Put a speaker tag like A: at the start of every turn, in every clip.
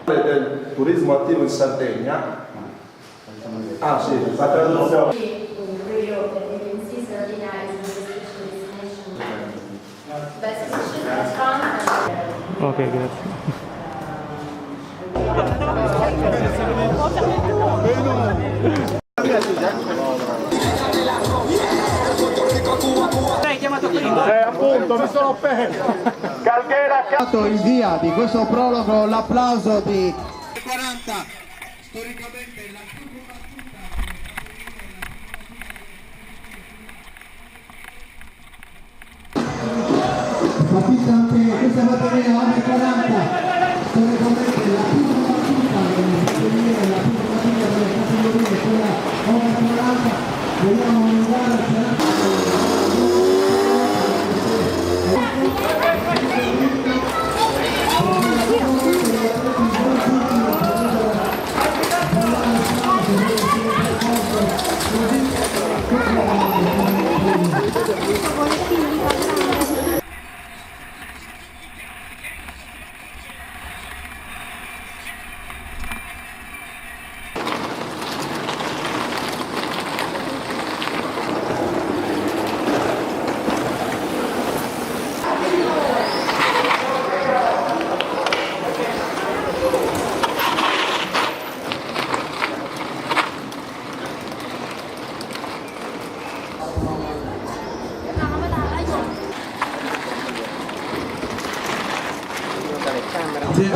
A: Del turismo attivo in Sardegna. Ah sì, la traduzione.
B: Ok, grazie.
C: Hai chiamato prima?
A: Appunto, mi sono perso.
D: Il via di questo prologo, l'applauso di 40, storicamente la più conosciuta. Ma pista anche questa batteria Ame 40, storicamente la più conosciuta delle categorie, la più conosciuta delle categorie, quella Ame 40, vogliamo andare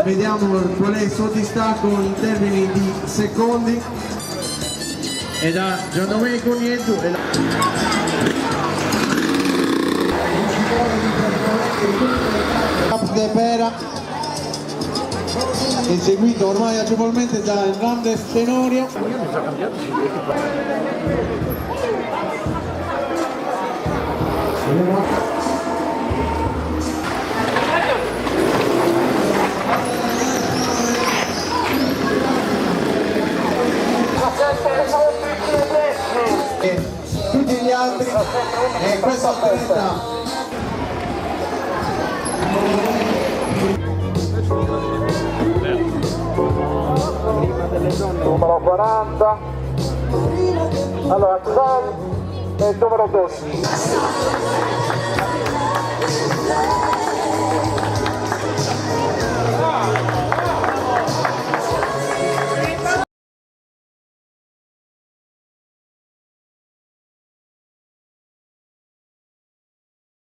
D: vediamo qual è il suo distacco in termini di secondi. E da Giandomenico Nieto De Pera, eseguito ormai agevolmente da Hernandez Tenorio. Tutti gli altri e questa atleta
A: Numero 40. Allora, Xavi e il numero 12.